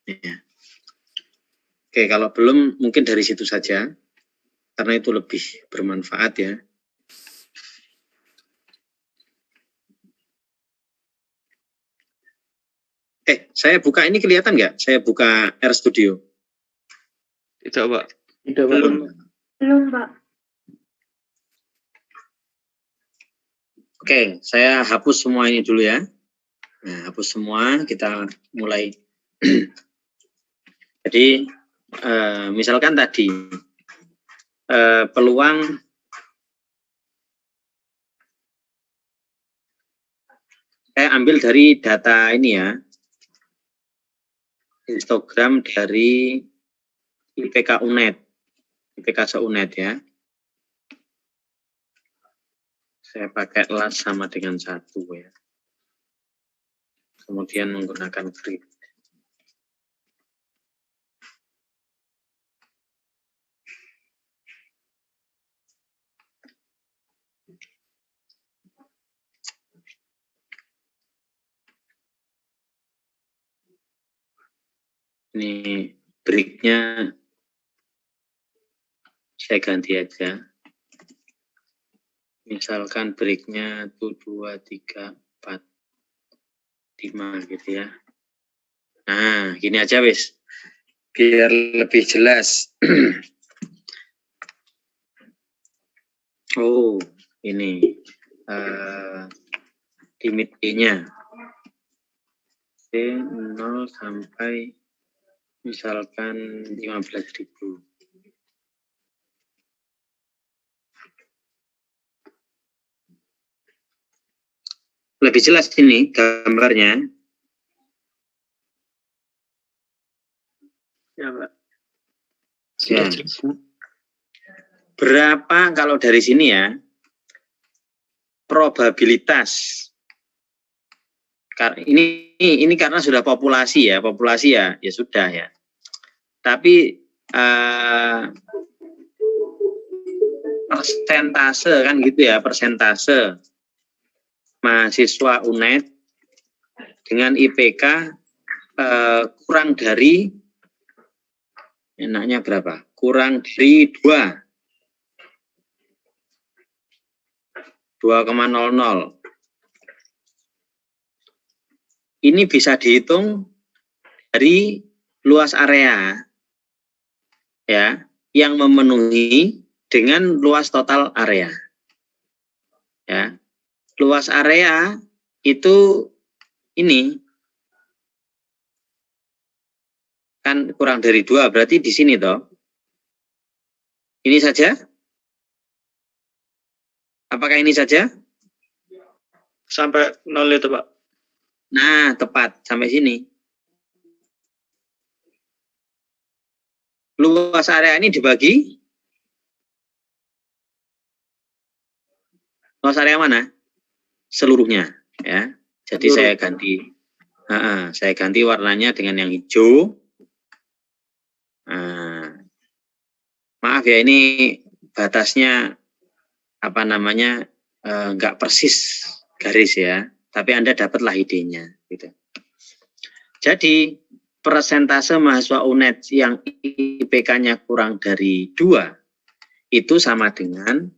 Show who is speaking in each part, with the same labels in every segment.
Speaker 1: Ya. Oke, kalau belum mungkin dari situ saja, karena itu lebih bermanfaat ya. Saya buka ini kelihatan nggak? Saya buka RStudio.
Speaker 2: Tidak, Pak.
Speaker 3: Tidak, Pak.
Speaker 4: Belum, Pak.
Speaker 1: Oke, saya hapus semua ini dulu ya. Nah, hapus semua, kita mulai. Jadi, misalkan tadi, peluang saya ambil dari data ini ya, histogram dari IPK UNED, IPK se-UNED ya. Saya pakai las sama dengan 1 ya. Kemudian menggunakan grid. Ini breaknya saya ganti aja. Misalkan breaknya itu 2, 3, 4, 5 gitu ya. Nah, gini aja wis. Biar lebih jelas. Oh, ini. Limit E-nya. C0 sampai misalkan 15.000. Lebih jelas ini gambarnya.
Speaker 3: Ya, Pak.
Speaker 1: Ya. Berapa kalau dari sini ya, probabilitas. Ini karena sudah populasi ya sudah ya. Tapi persentase kan gitu ya, persentase mahasiswa UNED dengan IPK kurang dari, enaknya berapa? Kurang dari 2,00. Ini bisa dihitung dari luas area ya, yang memenuhi dengan luas total area. Ya. Luas area itu ini kan kurang dari 2, berarti di sini toh. Ini saja? Apakah ini saja?
Speaker 3: Sampai 0 itu, Pak.
Speaker 1: Nah, tepat sampai sini. Luas area ini dibagi. Luas area mana? Seluruhnya, ya. Jadi saya ganti warnanya dengan yang hijau. Nah, maaf ya, ini batasnya apa namanya nggak persis garis ya. Tapi Anda dapatlah idenya. Gitu. Jadi, persentase mahasiswa UNED yang IPK-nya kurang dari 2, itu sama dengan,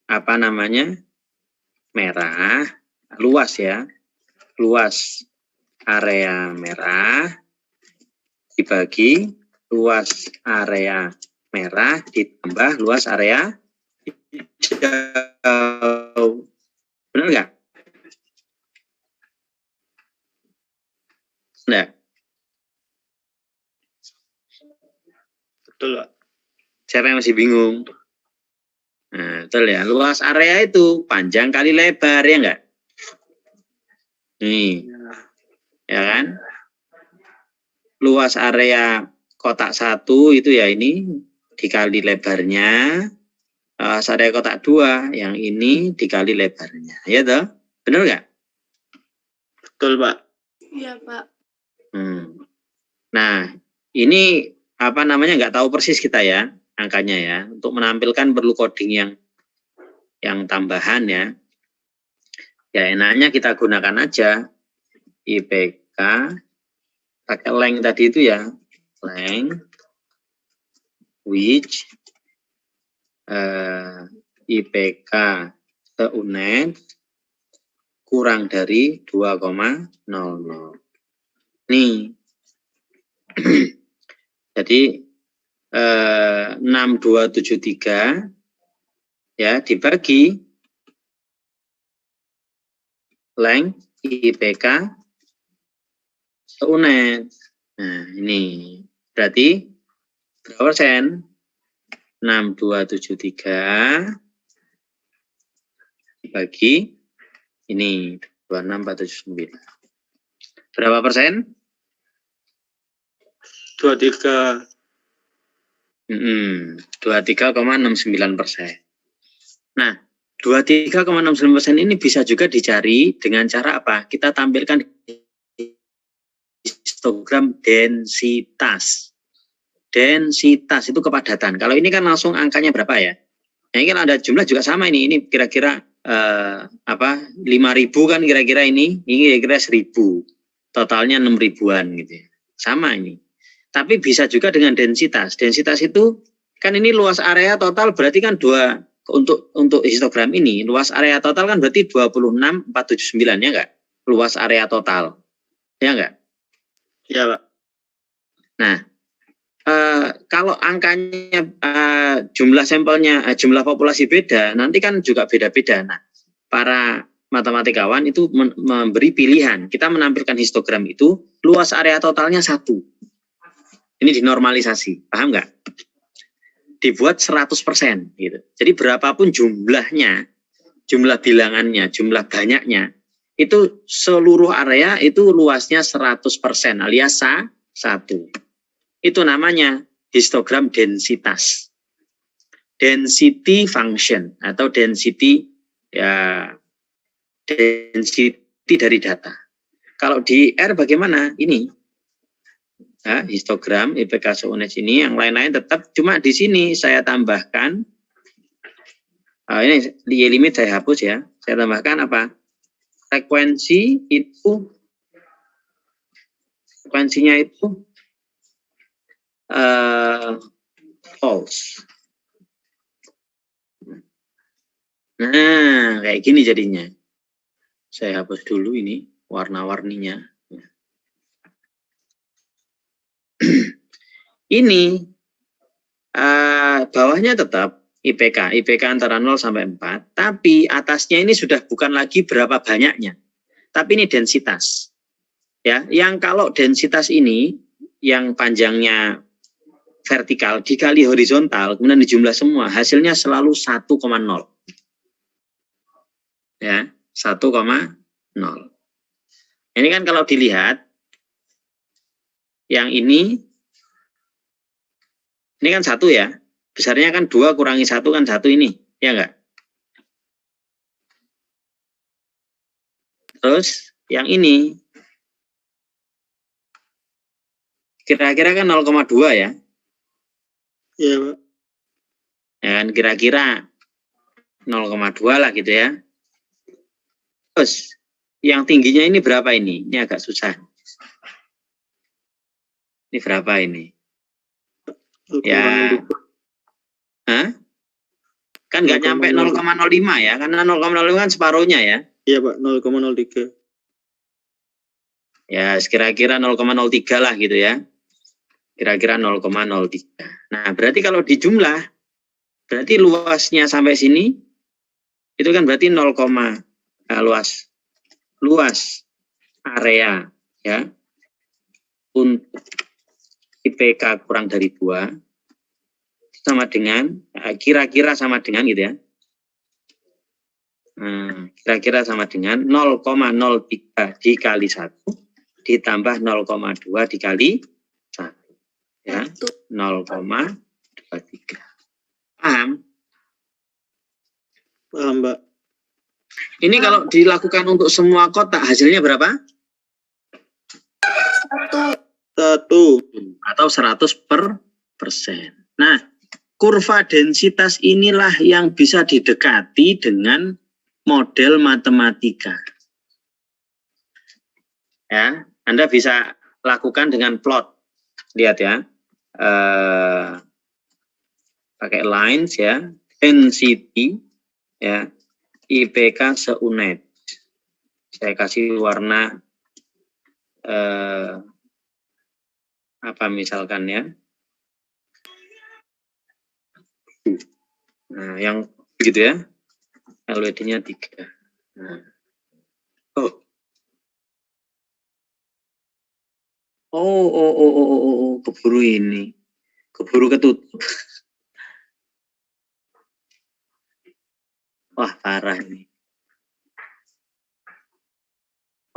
Speaker 1: apa namanya, merah, luas ya. Luas area merah dibagi luas area merah ditambah luas area hijau. Benar nggak? Enggak.
Speaker 3: Betul, Pak.
Speaker 1: Siapa yang masih bingung? Nah, betul ya. Luas area itu panjang kali lebar, ya enggak? Nih. Ya kan? Luas area kotak 1 itu ya ini dikali lebarnya. Luas area kotak 2 yang ini dikali lebarnya. Ya toh? Benar enggak?
Speaker 3: Betul, Pak.
Speaker 4: Iya, Pak.
Speaker 1: Nah, ini apa namanya, nggak tahu persis kita ya angkanya ya. Untuk menampilkan perlu coding yang tambahan ya. Ya enaknya kita gunakan aja IPK pakai length tadi itu ya, length which IPK seunet kurang dari 2,00. Nih. Jadi 6273 ya dibagi length IPK seunet. Nah, ini berarti berapa persen? 6273 dibagi ini 26479. Berapa persen?
Speaker 3: 23.
Speaker 1: 23,69%. Nah, 23,69% ini bisa juga dicari dengan cara apa? Kita tampilkan histogram densitas. Densitas itu kepadatan. Kalau ini kan langsung angkanya berapa ya? Nah, ini kan ada jumlah juga sama ini. Ini kira-kira 5.000 kan kira-kira ini kira-kira 1.000. Totalnya 6.000-an gitu ya. Sama ini. Tapi bisa juga dengan densitas. Densitas itu kan ini luas area total berarti kan untuk histogram ini luas area total kan berarti 26.479 ya enggak? Luas area total. Ya enggak?
Speaker 3: Ya, Pak.
Speaker 1: Nah, kalau angkanya jumlah sampelnya jumlah populasi beda, nanti kan juga beda-beda. Nah, para matematikawan itu memberi pilihan. Kita menampilkan histogram itu luas area totalnya 1. Ini dinormalisasi, paham nggak? Dibuat 100% gitu. Jadi berapapun jumlahnya, jumlah bilangannya, jumlah banyaknya, itu seluruh area itu luasnya 100% alias 1. Itu namanya histogram densitas. Density function atau density density dari data. Kalau di R bagaimana? Ini. Ya, histogram IPK seunet ini, yang lain-lain tetap, cuma di sini saya tambahkan ini di limit saya hapus ya, saya tambahkan apa? Frekuensinya itu false. Nah, kayak gini jadinya. Saya hapus dulu ini warna-warninya. Ini bawahnya tetap IPK antara 0 sampai 4, tapi atasnya ini sudah bukan lagi berapa banyaknya, tapi ini densitas. Ya, yang kalau densitas ini yang panjangnya vertikal dikali horizontal kemudian dijumlah semua, hasilnya selalu 1,0. Ya, 1,0. Ini kan kalau dilihat yang ini kan 1 ya, besarnya kan 2 kurangi 1 kan 1 ini, ya enggak? Terus yang ini kira-kira kan 0,2 ya.
Speaker 3: Iya, Pak.
Speaker 1: Ya kan kira-kira 0,2 lah gitu ya. Terus yang tingginya ini berapa ini? Ini agak susah. Ini berapa ini? Ya, kan nggak nyampe 0,05 ya, karena 0,05 kan separuhnya ya.
Speaker 3: Iya, Pak, 0,03.
Speaker 1: Ya, kira-kira 0,03 lah gitu ya. Kira-kira 0,03. Nah, berarti kalau dijumlah, berarti luasnya sampai sini, itu kan berarti luas area ya untuk IPK kurang dari 2 sama dengan kira-kira sama dengan gitu ya. Kira-kira sama dengan 0,03 dikali 1 ditambah 0,2 dikali 1 ya, 0,23. Paham?
Speaker 3: Paham, Mbak.
Speaker 1: Ini kalau dilakukan untuk semua kotak hasilnya berapa?
Speaker 4: 1.
Speaker 1: Atau 100%. Nah, kurva densitas inilah yang bisa didekati dengan model matematika. Ya, Anda bisa lakukan dengan plot. Lihat ya. Pakai lines ya. Density ya. IPK seunit. Saya kasih warna apa misalkan ya. Nah, yang gitu ya. LWD-nya 3. Nah. Keburu ini. Keburu ketutup. Wah, parah ini.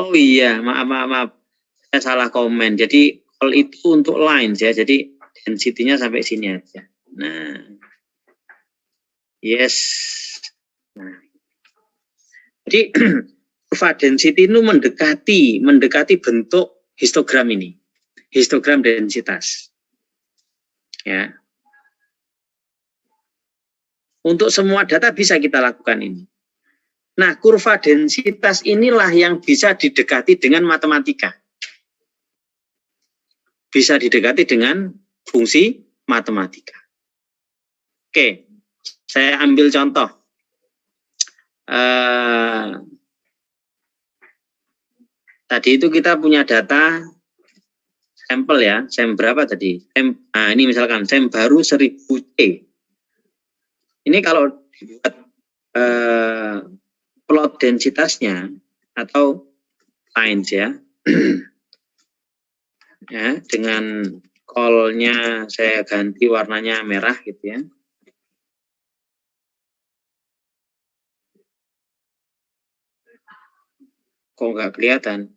Speaker 1: Oh iya, maaf. Saya salah komen. Jadi, all itu untuk lines ya. Jadi, density-nya sampai sini aja. Nah. Yes. Nah. Jadi, kurva density itu mendekati bentuk histogram ini. Histogram densitas. Ya. Untuk semua data bisa kita lakukan ini. Nah, kurva densitas inilah yang bisa didekati dengan matematika. Bisa didekati dengan fungsi matematika. Oke, saya ambil contoh. Tadi itu kita punya data sampel ya. Sampel berapa tadi? Nah, ini misalkan sampel baru 1000 C. Ini kalau dibuat plot densitasnya atau lines ya. Ya, dengan call-nya saya ganti warnanya merah gitu ya. Kok nggak kelihatan?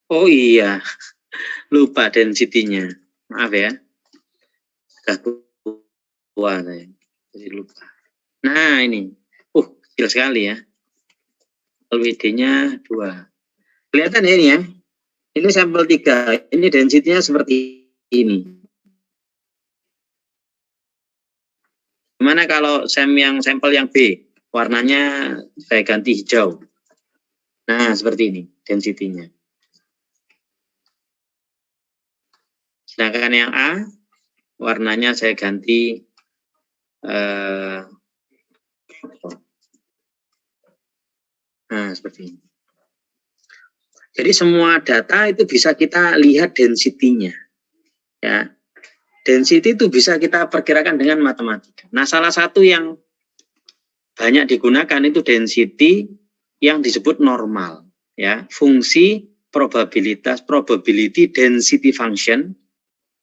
Speaker 1: Oh iya, lupa density-nya. Maaf ya. Sudah tua saya. Jadi lupa. Nah ini. Kecil sekali ya. LWD-nya 2. Kelihatan ya ini ya. Ini sampel 3. Ini density-nya seperti ini. Gimana kalau sampel yang B? Warnanya saya ganti hijau. Nah, seperti ini density-nya. Sedangkan yang A, warnanya saya ganti nah, seperti ini. Jadi semua data itu bisa kita lihat density-nya. Ya. Density itu bisa kita perkirakan dengan matematika. Nah, salah satu yang banyak digunakan itu density yang disebut normal, ya, fungsi probability density function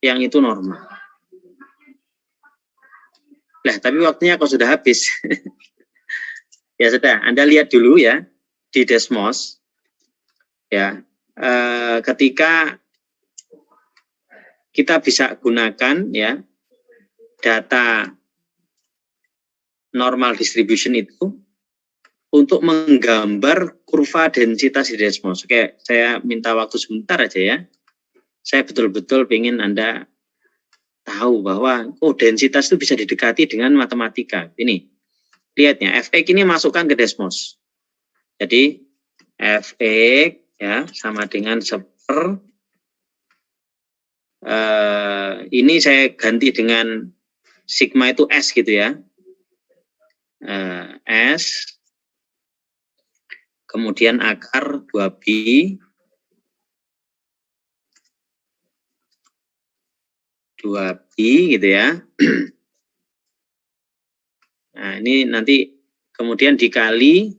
Speaker 1: yang itu normal. Nah, tapi waktunya kok sudah habis. Ya sudah, Anda lihat dulu ya di Desmos, ya, ketika kita bisa gunakan ya data normal distribution itu untuk menggambar kurva densitas di Desmos. Oke, saya minta waktu sebentar aja ya. Saya betul-betul ingin Anda tahu bahwa densitas itu bisa didekati dengan matematika. Ini, lihatnya, Fx ini masukkan ke Desmos. Jadi, Fx ya sama dengan seper. Ini saya ganti dengan sigma itu S gitu ya. S, kemudian akar 2B, gitu ya. Nah, ini nanti kemudian dikali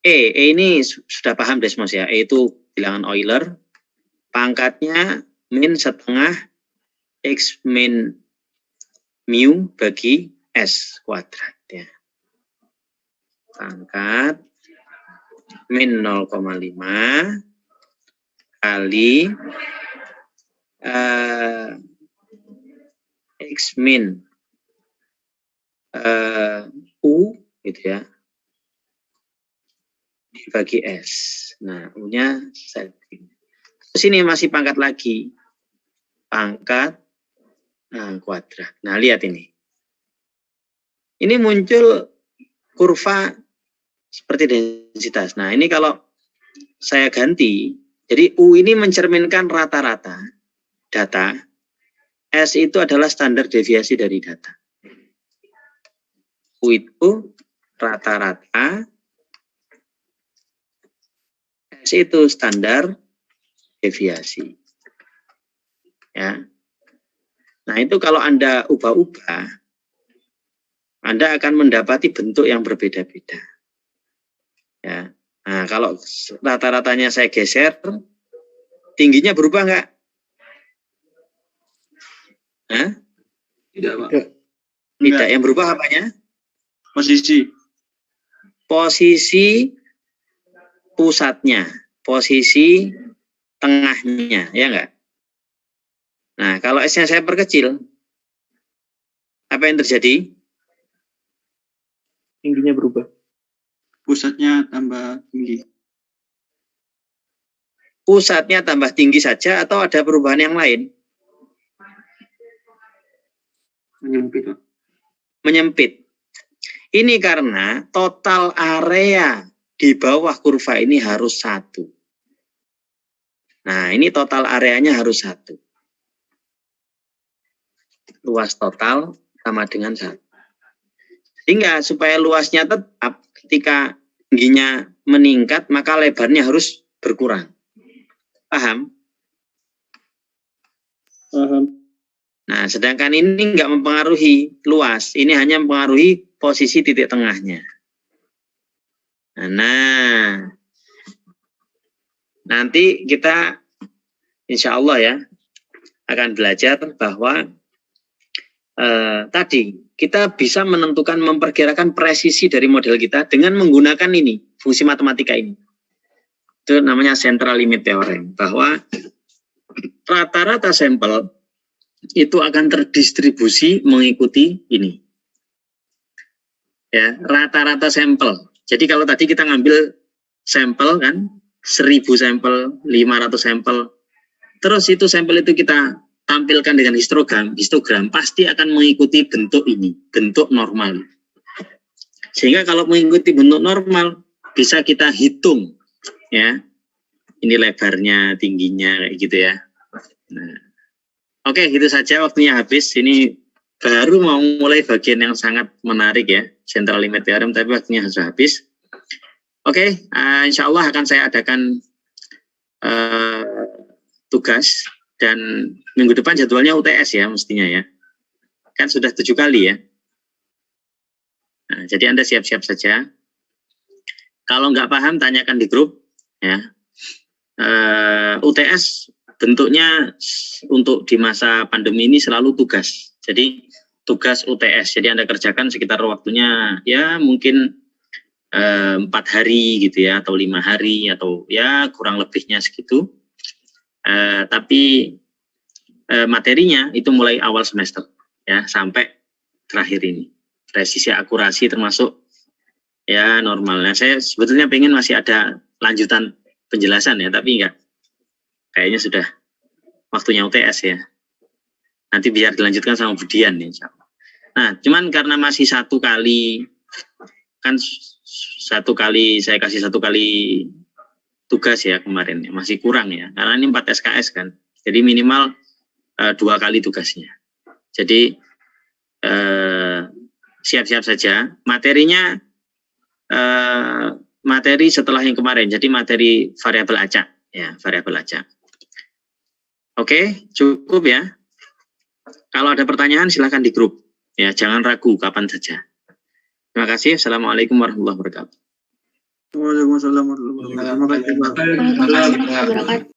Speaker 1: E ini sudah paham Desmos ya. E itu bilangan Euler, pangkatnya min setengah X min mu bagi S kuadrat ya. Pangkat min 0,5 kali X min U gitu ya dibagi S. Nah, U-nya terus ini masih pangkat lagi. Pangkat kuadrat. Nah, lihat ini. Ini muncul kurva seperti densitas. Nah, ini kalau saya ganti, jadi U ini mencerminkan rata-rata data, S itu adalah standar deviasi dari data. U itu rata-rata, S itu standar deviasi. Ya. Nah, itu kalau Anda ubah-ubah, Anda akan mendapati bentuk yang berbeda-beda. Ya. Nah, kalau rata-ratanya saya geser, tingginya berubah nggak? Hah?
Speaker 2: Tidak, Pak.
Speaker 1: Tidak. Yang berubah apanya?
Speaker 3: Posisi.
Speaker 1: Posisi pusatnya, posisi tengahnya, ya enggak? Nah, kalau S-nya saya perkecil, apa yang terjadi?
Speaker 3: Tingginya berubah. Pusatnya tambah tinggi.
Speaker 1: Pusatnya tambah tinggi saja atau ada perubahan yang lain?
Speaker 3: Menyempit, Pak.
Speaker 1: Menyempit. Ini karena total area di bawah kurva ini harus 1. Nah, ini total areanya harus 1. Luas total sama dengan 1. Sehingga supaya luasnya tetap, ketika tingginya meningkat, maka lebarnya harus berkurang. Paham?
Speaker 3: Paham.
Speaker 1: Nah, sedangkan ini nggak mempengaruhi luas. Ini hanya mempengaruhi posisi titik tengahnya. Nah, nanti kita insya Allah ya akan belajar bahwa tadi kita bisa menentukan, memperkirakan presisi dari model kita dengan menggunakan ini, fungsi matematika ini. Itu namanya central limit theorem, bahwa rata-rata sampel itu akan terdistribusi mengikuti ini. Ya, rata-rata sampel. Jadi kalau tadi kita ngambil sampel kan, 1000 sampel, 500 sampel, terus itu sampel itu kita tampilkan dengan histogram pasti akan mengikuti bentuk ini, bentuk normal. Sehingga kalau mengikuti bentuk normal, bisa kita hitung, ya. Ini lebarnya, tingginya, kayak gitu ya. Nah, oke, gitu saja, waktunya habis. Ini baru mau mulai bagian yang sangat menarik ya, central limit theorem, tapi waktunya sudah habis. Oke, insya Allah akan saya adakan tugas, dan minggu depan jadwalnya UTS ya mestinya ya. Kan sudah 7 kali ya. Nah, jadi Anda siap-siap saja. Kalau nggak paham, tanyakan di grup ya. UTS bentuknya untuk di masa pandemi ini selalu tugas. Jadi tugas UTS. Jadi Anda kerjakan sekitar waktunya ya mungkin 4 hari gitu ya, atau 5 hari, atau ya kurang lebihnya segitu. Tapi materinya itu mulai awal semester ya sampai terakhir ini. Presisi akurasi termasuk ya normalnya. Saya sebetulnya pengen masih ada lanjutan penjelasan ya, tapi enggak. Kayaknya sudah waktunya UTS ya. Nanti biar dilanjutkan sama Budian ya. Nah, cuman karena masih 1 kali, kan 1 kali saya kasih 1 kali tugas ya kemarin, masih kurang ya. Karena ini 4 SKS kan. Jadi minimal 2 kali tugasnya. Jadi siap-siap saja. Materinya materi setelah yang kemarin. Jadi materi variabel acak ya, variabel acak. Oke, cukup ya. Kalau ada pertanyaan silahkan di grup ya, jangan ragu kapan saja. Terima kasih. Assalamualaikum warahmatullahi wabarakatuh.
Speaker 3: Waalaikumsalam warahmatullahi wabarakatuh. Terima kasih, Pak.
Speaker 4: Waalaikumsalam warahmatullahi wabarakatuh.